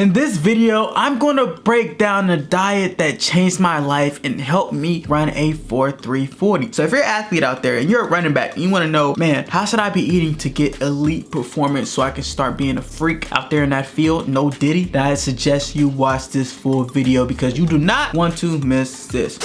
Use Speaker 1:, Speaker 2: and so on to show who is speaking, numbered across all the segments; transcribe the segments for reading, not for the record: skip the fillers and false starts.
Speaker 1: In this video, I'm going to break down a diet that changed my life and helped me run a 4.340. So if you're an athlete out there and you're a running back and you want to know, man, how should I be eating to get elite performance so I can start being a freak out there in that field, no diddy, then I suggest you watch this full video because you do not want to miss this.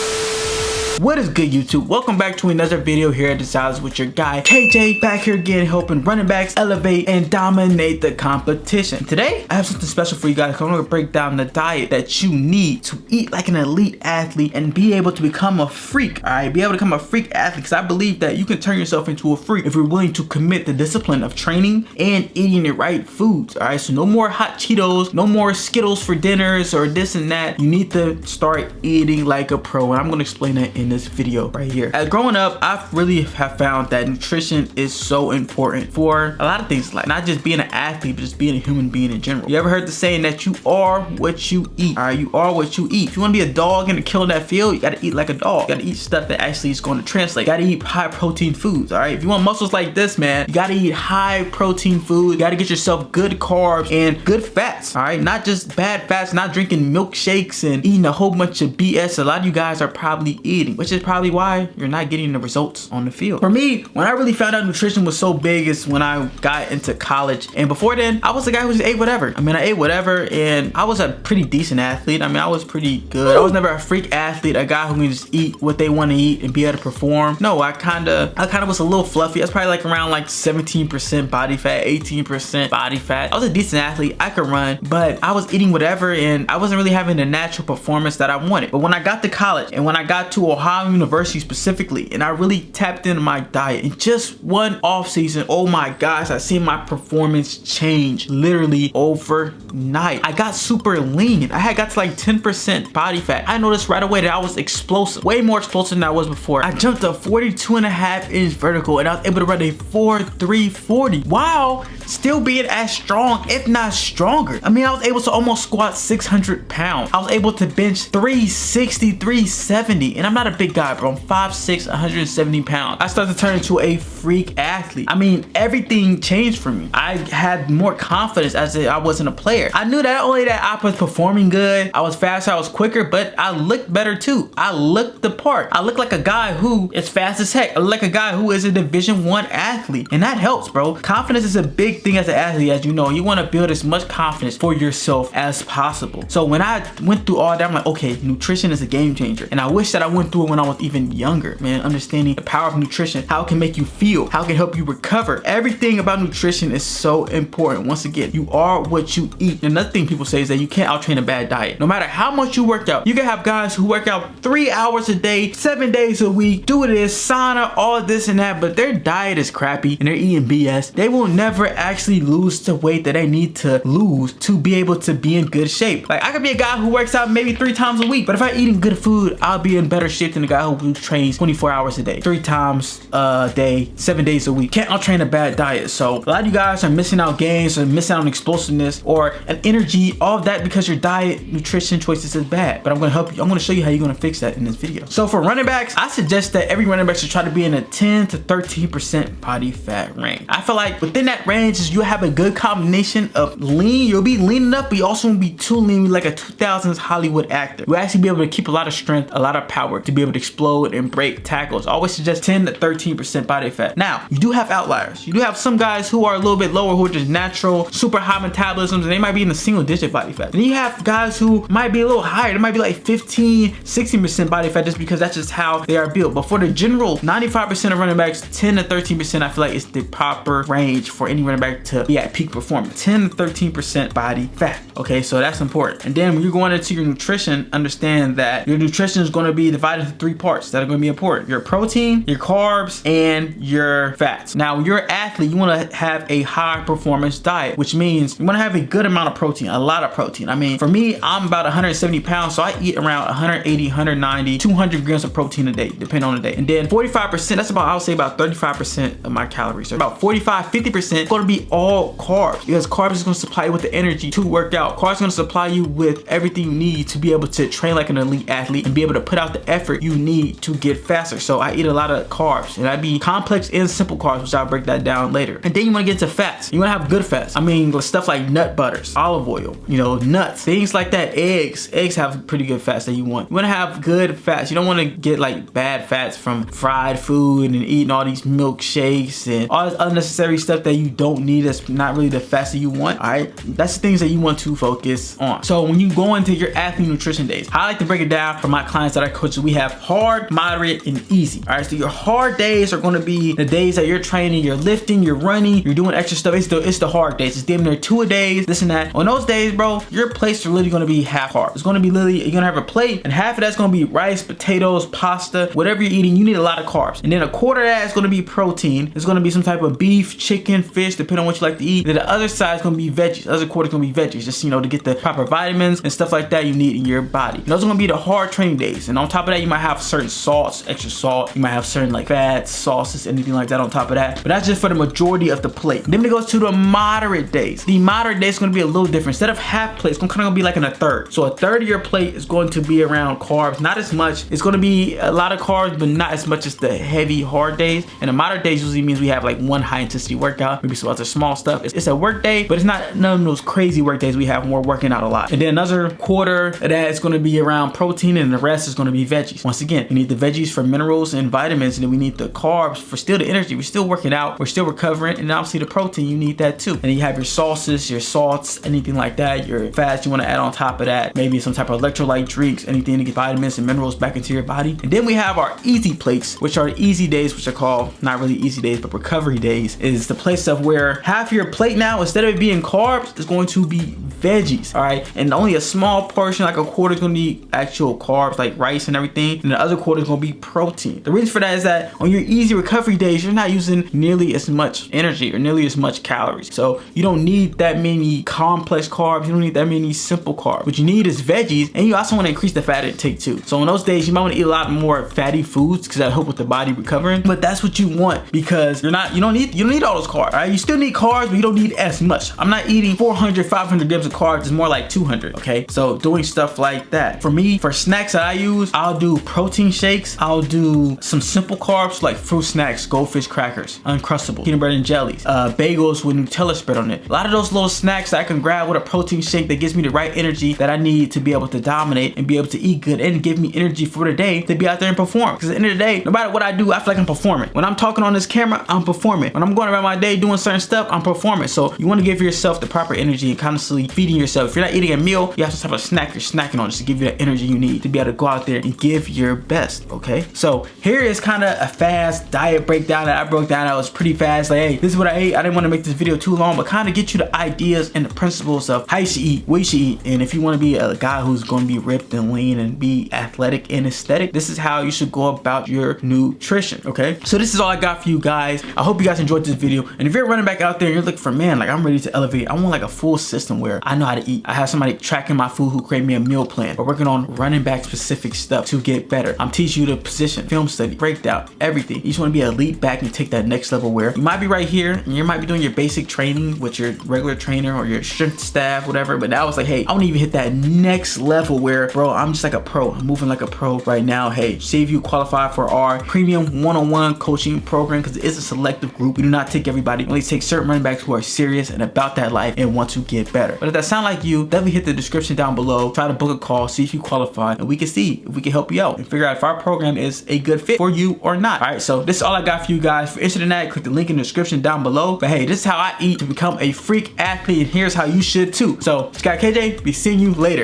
Speaker 1: What is good, YouTube? Welcome back to another video here at desireLess with your guy KJ, back here again helping running backs elevate and dominate the competition. Today I have something special for you guys. I'm going to break down the diet that you need to eat like an elite athlete and be able to become a freak. All right, be able to become a freak athlete, because I believe that you can turn yourself into a freak if you're willing to commit the discipline of training and eating the right foods. All right, so no more hot Cheetos, no more Skittles for dinners or this and that. You need to start eating like a pro, and I'm going to explain that in this video right here. As growing up, I really have found that nutrition is so important for a lot of things, like not just being an athlete, but just being a human being in general. You ever heard the saying that you are what you eat? All right, you are what you eat. If you want to be a dog and a killer in that field, you got to eat like a dog. You got to eat stuff that actually is going to translate. You got to eat high protein foods. All right, if you want muscles like this, man, you got to eat high protein food. You got to get yourself good carbs and good fats. All right, not just bad fats, not drinking milkshakes and eating a whole bunch of BS a lot of you guys are probably eating, which is probably why you're not getting the results on the field. For me, when I really found out nutrition was so big is when I got into college. And before then, I was the guy who just ate whatever. I mean, I ate whatever, and I was a pretty decent athlete. I mean, I was pretty good. I was never a freak athlete, a guy who can just eat what they want to eat and be able to perform. No, I kind of was a little fluffy. I was probably like around like 17% body fat, 18% body fat. I was a decent athlete. I could run, but I was eating whatever, and I wasn't really having the natural performance that I wanted. But when I got to college and when I got to Ohio University specifically, and I really tapped into my diet in just one off season, oh my gosh, I seen my performance change literally overnight. I got super lean. I had got to like 10% body fat. I noticed right away that I was explosive, way more explosive than I was before. I jumped a 42.5-inch vertical and I was able to run a 4.340 while still being as strong, if not stronger. I mean, I was able to almost squat 600 pounds. I was able to bench 360, 370, and I'm not a big guy, bro. I'm 5'6", 170 pounds. I started to turn into a freak athlete. I mean, everything changed for me. I had more confidence as I wasn't a player. I knew that not only that I was performing good, I was faster, I was quicker, but I looked better too. I looked the part. I looked like a guy who is fast as heck. I look like a guy who is a Division I athlete, and that helps, bro. Confidence is a big thing as an athlete, as you know. You want to build as much confidence for yourself as possible. So when I went through all that, I'm like, okay, nutrition is a game changer, and I wish that I went through it when I was even younger, man. Understanding the power of nutrition, how it can make you feel, how it can help you recover. Everything about nutrition is so important. Once again, you are what you eat. Another thing people say is that you can't out-train a bad diet. No matter how much you work out, you can have guys who work out 3 hours a day, 7 days a week, do this, sauna, all this and that, but their diet is crappy and they're eating BS. They will never actually lose the weight that they need to lose to be able to be in good shape. Like, I could be a guy who works out maybe 3 times a week, but if I'm eating good food, I'll be in better shape than the guy who trains 24 hours a day, 3 times a day, 7 days a week. Can't out-train a bad diet. So a lot of you guys are missing out gains or missing out on explosiveness or an energy, all of that because your diet, nutrition choices is bad. But I'm gonna help you. I'm gonna show you how you're gonna fix that in this video. So for running backs, I suggest that every running back should try to be in a 10 to 13% body fat range. I feel like within that range is you have a good combination of lean. You'll be lean enough, but you also won't be too lean like a 2000s Hollywood actor. You'll actually be able to keep a lot of strength, a lot of power to be able to explode and break tackles. I always suggest 10 to 13% body fat. Now, you do have outliers. You do have some guys who are a little bit lower, who are just natural, super high metabolisms, and they might be in the single digit body fat. And you have guys who might be a little higher. They might be like 15, 16% body fat just because that's just how they are built. But for the general 95% of running backs, 10 to 13% I feel like is the proper range for any running back to be at peak performance. 10 to 13% body fat. Okay, so that's important. And then when you're going into your nutrition, understand that your nutrition is going to be divided into 3 parts that are going to be important. Your protein, your carbs, and your fats. Now, when you're an athlete, you want to have a high performance diet, which means you want to have a good amount of protein, a lot of protein. I mean, for me, I'm about 170 pounds, so I eat around 180, 190, 200 grams of protein a day, depending on the day. And then 45%, that's about, I would say about 35% of my calories. So about 45, 50% going to be all carbs, because carbs is going to supply you with the energy to work out. Carbs is going to supply you with everything you need to be able to train like an elite athlete and be able to put out the effort whatever you need to get faster. So I eat a lot of carbs, and that'd be complex and simple carbs, which I'll break that down later. And then you want to get to fats. You want to have good fats. I mean, stuff like nut butters, olive oil, you know, nuts, things like that. Eggs have pretty good fats that you want. You want to have good fats. You don't want to get like bad fats from fried food and eating all these milkshakes and all this unnecessary stuff that you don't need. That's not really the fats that you want. All right, that's the things that you want to focus on. So when you go into your athlete nutrition days, I like to break it down for my clients that I coach. We have hard, moderate, and easy. All right, so your hard days are going to be the days that you're training, you're lifting, you're running, you're doing extra stuff. It's the hard days. It's damn near 2 a days, this and that. On those days, bro, your plates are literally going to be half carb. It's going to be literally, you're going to have a plate, and half of that's going to be rice, potatoes, pasta, whatever you're eating. You need a lot of carbs, and then a quarter of that is going to be protein. It's going to be some type of beef, chicken, fish, depending on what you like to eat. Then the other side is going to be veggies. The other quarter is going to be veggies, just, you know, to get the proper vitamins and stuff like that you need in your body. And those are going to be the hard training days. And on top of that, you might have certain salts, extra salt. You might have certain like fats, sauces, anything like that on top of that. But that's just for the majority of the plate. Then it goes to the moderate days. The moderate days is going to be a little different. Instead of half plate, it's going to kind of be like in a third. So a third of your plate is going to be around carbs, not as much. It's going to be a lot of carbs, but not as much as the heavy hard days. And the moderate days usually means we have like one high intensity workout, maybe some other small stuff. It's a work day, but it's not none of those crazy work days we have when we're working out a lot. And then another quarter of that is going to be around protein, and the rest is going to be veggies. Once again, we need the veggies for minerals and vitamins, and then we need the carbs for still the energy. We're still working out, we're still recovering, and obviously the protein, you need that too. And then you have your sauces, your salts, anything like that, your fats you want to add on top of that, maybe some type of electrolyte drinks, anything to get vitamins and minerals back into your body. And then we have our easy plates, which are the easy days, which are called not really easy days, but recovery days. Is the place of where half your plate now, instead of it being carbs, is going to be veggies. All right, and only a small portion, like a quarter, is going to be actual carbs like rice and everything, and the other quarter is going to be protein. The reason for that is that on your easy recovery days, you're not using nearly as much energy or nearly as much calories, so you don't need that many complex carbs. You don't need that many simple carbs. What you need is veggies, and you also want to increase the fat intake too. So on those days, you might want to eat a lot more fatty foods because that help with the body recovering. But that's what you want, because you don't need all those carbs. All right, you still need carbs, but you don't need as much. I'm not eating 400, 500 grams of carbs. It's more like 200. Okay, so doing stuff like that. For me, for snacks that I use, I'll do protein shakes. I'll do some simple carbs like fruit snacks, goldfish crackers, Uncrustables, peanut butter and jellies, bagels with Nutella spread on it. A lot of those little snacks that I can grab with a protein shake that gives me the right energy that I need to be able to dominate and be able to eat good and give me energy for the day to be out there and perform. Because at the end of the day, no matter what I do, I feel like I'm performing. When I'm talking on this camera, I'm performing. When I'm going about my day doing certain stuff, I'm performing. So you want to give yourself the proper energy and constantly feeding yourself. If you're not eating a meal, you have to have a snack you're snacking on just to give you the energy you need to be able to go out there and give your best. Okay, so here is kind of a fast diet breakdown that I broke down. I was pretty fast, like, hey, this is what I ate. I didn't want to make this video too long, but kind of get you the ideas and the principles of how you should eat, what you should eat. And if you want to be a guy who's going to be ripped and lean and be athletic and aesthetic, this is how you should go about your nutrition. Okay, so this is all I got for you guys. I hope you guys enjoyed this video. And if you're running back out there and you're looking for, man, like, I'm ready to elevate, I want like a full system where I know how to eat. I have somebody tracking my food who create me a meal plan. We're working on running back specific stuff to get better. I'm teaching you the position, film study, breakdown, everything. You just want to be elite back and take that next level where you might be right here and you might be doing your basic training with your regular trainer or your strength staff, whatever. But now it's like, hey, I want to even hit that next level where, bro, I'm just like a pro. I'm moving like a pro right now. Hey, see if you qualify for our premium one-on-one coaching program, because it is a selective group. We do not take everybody. We only take certain running backs who are serious and about that life and want to get better. But if that sounds like you, definitely hit the description down below. Try to book a call, see if you qualify, and we can see if we can help you out and figure out if our program is a good fit for you or not. All right, so this is all I got for you guys. If you're interested in that, click the link in the description down below. But hey, this is how I eat to become a freak athlete, and here's how you should too. So, Scott KJ, be seeing you later.